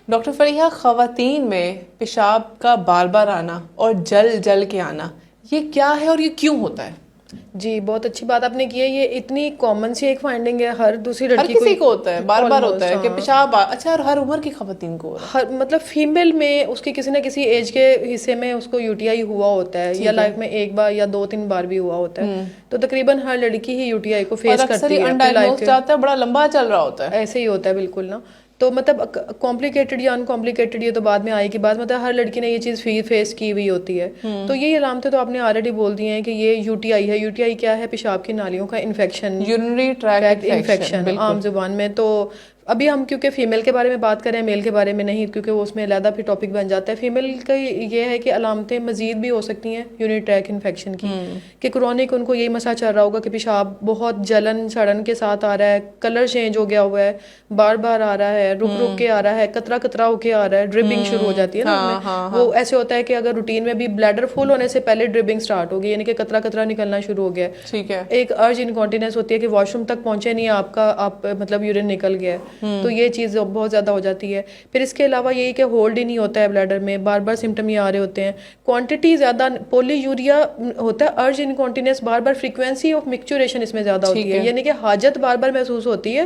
Doctor Fariha, خواتین میں پیشاب کا بار بار آنا اور جل کے آنا، یہ کیا ہے اور یہ کیوں ہوتا ہے؟ جی بہت اچھی بات آپ نے کی ہے. یہ اتنی کامن سی ایک فائنڈنگ ہے، ہر دوسری ہر لڑکی کسی کو ہوتا ہے، بار بار ہوتا ہے کہ ہاں. پیشاب اچھا، اور ہر عمر کی خواتین کو ہو رہا ہے؟ مطلب فیمیل میں اس کی کسی نہ کسی ایج کے حصے میں اس کو UTI ہوا ہوتا ہے، یا لائف میں ایک بار یا 2-3 بار بھی ہوا ہوتا ہے. تو تقریباً ہر لڑکی ہی UTI کو فیس کرتی ہے اپنی لائف کے. آتا ہے، بڑا لمبا چل رہا ہوتا ہے. ایسے ہی ہوتا ہے بالکل نا. تو مطلب کمپلیکیٹڈ یا انکمپلیکیٹڈ یہ تو بعد میں آئے گی بات، مطلب ہر لڑکی نے یہ چیز فیس کی ہوئی ہوتی ہے. تو یہ علامتیں تو آپ نے آلریڈی بول دی ہیں کہ یہ UTI ہے. UTI کیا ہے؟ پیشاب کی نالیوں کا انفیکشن، یورینری ٹریکٹ انفیکشن عام زبان میں. تو ابھی ہم کیونکہ فیمیل کے بارے میں بات کریں، میل کے بارے میں نہیں، کیونکہ وہ اس میں علیحدہ پھر ٹاپک بن جاتا ہے. فیمیل کا یہ ہے کہ علامتیں مزید بھی ہو سکتی ہیں یورینری ٹریک انفیکشن کی، کہ کرونک ان کو یہی مسئلہ چل رہا ہوگا کہ پیشاب بہت جلن سڑن کے ساتھ آ رہا ہے، کلر چینج ہو گیا ہوا ہے، بار بار آ رہا ہے، رک کے آ رہا ہے، قطرہ قطرہ ہو کے آ رہا ہے، ڈربنگ شروع ہو جاتی ہے نا اس میں. وہ ایسے ہوتا ہے کہ اگر روٹین میں بھی بلیڈر فل ہونے سے پہلے ڈربنگ سٹارٹ ہوگی، یعنی کہ قطرہ قطرہ نکلنا شروع ہو گیا. ٹھیک ہے. ایک ارج انکانٹیننس ہوتی ہے کہ واش روم تک پہنچے نہیں آپ مطلب یورین نکل گیا ہے. تو یہ چیز بہت زیادہ ہو جاتی ہے. پھر اس کے علاوہ یہی کہ ہولڈ ہی نہیں ہوتا ہے بلیڈر میں، بار بار سمٹم یہ آ رہے ہوتے ہیں. کوانٹٹی زیادہ پولی یوریا ہوتا ہے، ارج انکانٹیننس بار بار، فریکوینسی آف مکچوریشن اس میں زیادہ ہوتی ہے، یعنی کہ حاجت بار بار محسوس ہوتی ہے.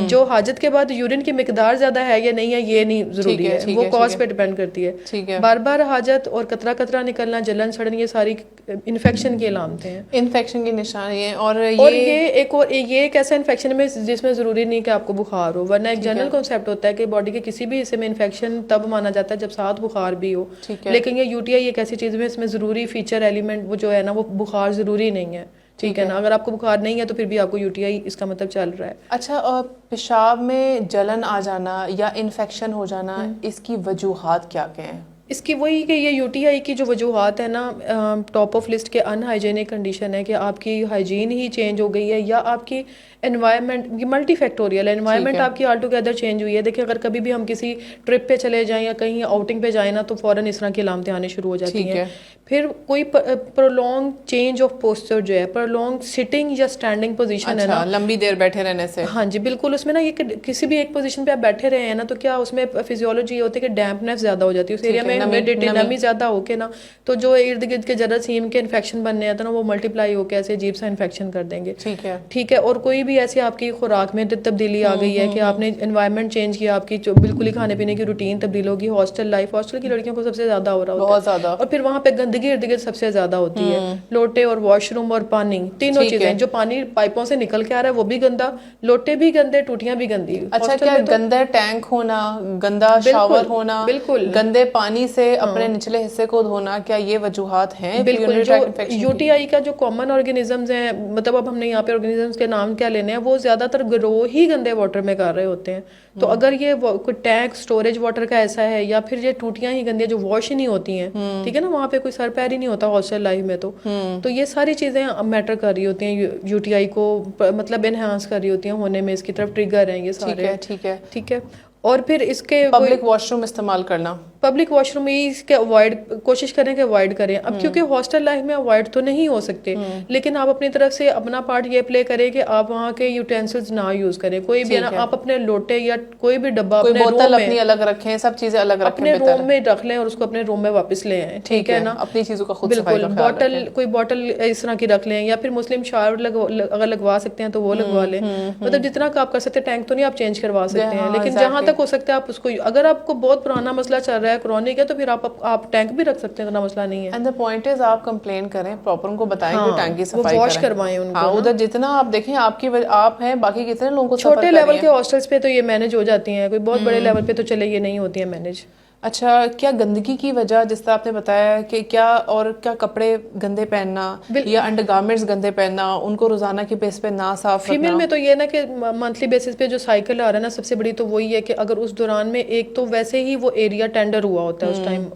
جو حاجت کے بعد یورین کی مقدار زیادہ ہے یا نہیں ہے یہ نہیں ضروری ہے، وہ کاز پہ ڈیپینڈ کرتی ہے. بار بار حاجت اور قطرہ قطرہ نکلنا، جلن سڑن، یہ ساری انفیکشن کی علامتیں ہیں، انفیکشن کی نشانی ہے. اور یہ ایک ایسا انفیکشن میں جس میں ضروری نہیں کہ آپ کو بخار ہو، ورنہ ایک جنرل کنسیپٹ ہوتا ہے کہ باڈی کے کسی بھی حصے میں انفیکشن تب مانا جاتا ہے جب ساتھ بخار بھی ہو. لیکن یہ UTI ایک ایسی چیز ہے اس میں ضروری فیچر ایلیمنٹ وہ جو ہے نا، وہ بخار ضروری نہیں ہے. ٹھیک ہے نا. اگر آپ کو بخار نہیں ہے تو پھر بھی آپ کو UTI اس کا مطلب چل رہا ہے. اچھا، پیشاب میں جلن آ جانا یا انفیکشن ہو جانا، اس کی وجوہات کیا کیا ہیں؟ اس کی وہی کہ یہ UTI کی جو وجوہات ہیں نا، ٹاپ آف لسٹ کے ان ہائیجینک کنڈیشن ہے کہ آپ کی ہائیجین ہی چینج ہو گئی ہے، یا آپ کی انوائرمنٹ، یہ ملٹی فیکٹوریل ہے، انوائرمنٹ آپ کی آل ٹوگیدر چینج ہوئی ہے. دیکھیں اگر کبھی بھی ہم کسی ٹرپ پہ چلے جائیں یا کہیں آؤٹنگ پہ جائیں نا، تو فوراً اس طرح کی علامتیں آنے شروع ہو جاتی ہیں. پھر کوئی پرولونگ چینج آف پوسچر جو ہے، پرولونگ سٹنگ یا اسٹینڈنگ پوزیشن ہے نا، لمبی دیر بیٹھے رہنے سے. ہاں جی بالکل. اس میں نا یہ کسی بھی ایک پوزیشن پہ آپ بیٹھے رہے ہیں نا، تو کیا اس میں فزیولوجی یہ ہوتی ہے کہ ڈیمپنیس زیادہ ہو جاتی ہے اس ایریا میں، ہیومیڈیٹی، نمی زیادہ ہو کے نا، تو جو ارد گرد کے جراثیم کے انفیکشن بننے آتے ہیں نا، وہ ملٹیپلائی ہو کے ایسے عجیب سا انفیکشن کر دیں گے. ٹھیک ہے. اور کوئی بھی ایسی آپ کی خوراک میں تبدیلی آ گئی ہے کہ آپ نے انوائرمنٹ چینج کیا، آپ کی بالکل ہی کھانے پینے کی روٹین تبدیل ہوگی. ہاسٹل لائف، ہاسٹل کی لڑکیوں کو سب سے زیادہ ہو رہا ہوتا ہے. اور پھر وہاں پہ گندگی ارد گرد سب سے زیادہ ہوتی ہے. لوٹے اور واش روم اور پانی، تینوں چیزیں، جو پانی پائپوں سے نکل کے آ رہا ہے وہ بھی گندا، لوٹے بھی گندے، ٹوٹیاں بھی گندی. اچھا، کیا گندا ٹینک ہونا، گندا شاور ہونا، بالکل گندے پانی سے اپنے نچلے حصے کو دھونا، کیا یہ وجوہات ہیں؟ بالکل. جو UTI کا جو کامن آرگینزمز ہیں، مطلب اب ہم نے یہاں پہ آرگینزمز کے نام کیا لینے ہیں، وہ زیادہ تر گروہ ہی گندے واٹر میں کر رہے ہوتے ہیں. تو اگر یہ کوئی ٹینک سٹوریج واٹر کا ایسا ہے، یا پھر یہ ٹوٹیاں ہی گندی جو واش ہی نہیں ہوتی ہیں، ٹھیک ہے نا، وہاں پہ کوئی سر پیر ہی نہیں ہوتا ہاسٹل لائف میں، تو یہ ساری چیزیں میٹر کر رہی ہوتی ہیں، UTI کو مطلب انہانس کر رہی ہوتی ہیں ہونے میں، اس کی طرف ٹریگر ہیں یہ سارے. ٹھیک ہے. اور پھر اس کے پبلک واش روم استعمال کرنا، پبلک واش روم اس کے کوشش کریں کہ اوائڈ کریں. اب کیونکہ ہاسٹل لائف میں اوائڈ تو نہیں ہو سکتے، لیکن آپ اپنی طرف سے اپنا پارٹ یہ پلے کریں کہ آپ وہاں کے یوٹینسلز نہ یوز کریں. کوئی بھی نا، آپ اپنے لوٹے یا کوئی بھی ڈبہ اپنے روم میں الگ رکھیں، سب چیزیں الگ رکھیں، اپنے روم میں رکھ لیں اور اس کو اپنے روم میں واپس لے آئیں. ٹھیک ہے نا. اپنی چیزوں کا خود بالکل. بوٹل، کوئی بوٹل اس طرح کی رکھ لیں، یا پھر مسلم شاور اگر لگوا سکتے ہیں تو وہ لگوا لیں. مطلب جتنا آپ کر سکتے ہیں. ٹینک تو نہیں آپ چینج کروا سکتے ہیں، لیکن جہاں تک ہو سکتا ہے آپ اس کو، اگر آپ کو بہت پرانا مسئلہ چل رہا ہے، کرونک ہے، تو پھر آپ ٹینک بھی رکھ سکتے ہیں، اتنا مسئلہ نہیں ہے. اینڈ دی پوائنٹ از آپ کمپلین کریں، پراپر ان کو بتائیں کہ ٹینک کی صفائی واش کروائیں ان کو. ادھر جتنا آپ دیکھیں آپ ہیں، باقی کتنے لوگوں کو چھوٹے لیول کے ہاسٹلس پہ تو یہ مینج ہو جاتی ہیں، کوئی بہت بڑے لیول پہ تو چلے یہ نہیں ہوتی ہیں مینج. اچھا، کیا گندگی کی وجہ، جس طرح آپ نے بتایا کہ کیا کپڑے گندے پہننا یا انڈر گارمنٹس گندے پہننا، ان کو روزانہ کی بیس پہ نہ صاف رکھنا؟ فیمیل میں تو یہ نا کہ منتھلی بیسس پہ جو سائیکل آ رہا ہے نا، سب سے بڑی تو وہی ہے کہ اگر اس دوران میں ایک تو ویسے ہی وہ ایریا ٹینڈر ہوا ہوتا ہے اس ٹائم،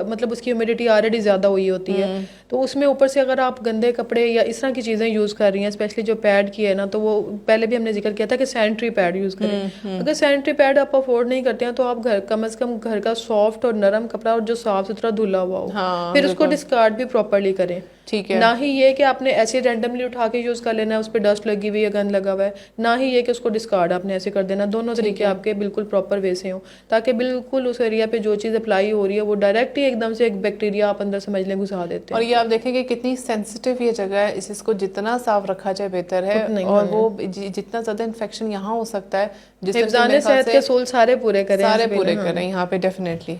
مطلب اس کی ہیومیڈیٹی آلریڈی زیادہ ہوئی ہوتی ہے، تو اس میں اوپر سے اگر آپ گندے کپڑے یا اس طرح کی چیزیں یوز کر رہی ہیں، اسپیشلی جو پیڈ کی ہے نا، تو وہ پہلے بھی ہم نے ذکر کیا تھا کہ سینیٹری پیڈ یوز کریں. اگر سینیٹری پیڈ آپ افورڈ نہیں کرتے ہیں تو آپ کم از کم گھر کا سافٹ اور نرم کپڑا اور جو صاف ستھرا دھلا ہوا ہو، پھر اس کو ڈسکارڈ بھی پراپرلی کریں. ٹھیک ہے. نہ ہی یہ کہ آپ نے ایسے رینڈملی اٹھا کے یوز کر لینا ہے, اس پہ ڈسٹ لگی ہوئی ہے, گند لگا ہوا ہے, نہ ہی یہ کہ اس کو ڈسکارڈ آپ نے ایسے کر دینا. دونوں طریقے آپ کے بالکل پراپر وے سے ہوں, تاکہ بالکل اس ایریا پہ جو چیز اپلائی ہو رہی ہے وہ ڈائریکٹ ہی ایک دم سے ایک بیکٹیریا آپ اندر سمجھ لیں گھسا دیتے ہیں. اور یہ آپ دیکھیں کہ کتنی سینسٹیو یہ جگہ ہے, اس کو جتنا صاف رکھا جائے بہتر ہے, اور وہ جتنا زیادہ انفیکشن یہاں ہو سکتا ہے, جس حفظان صحت کے اصول سارے پورے کریں یہاں پہ ڈیفینیٹلی.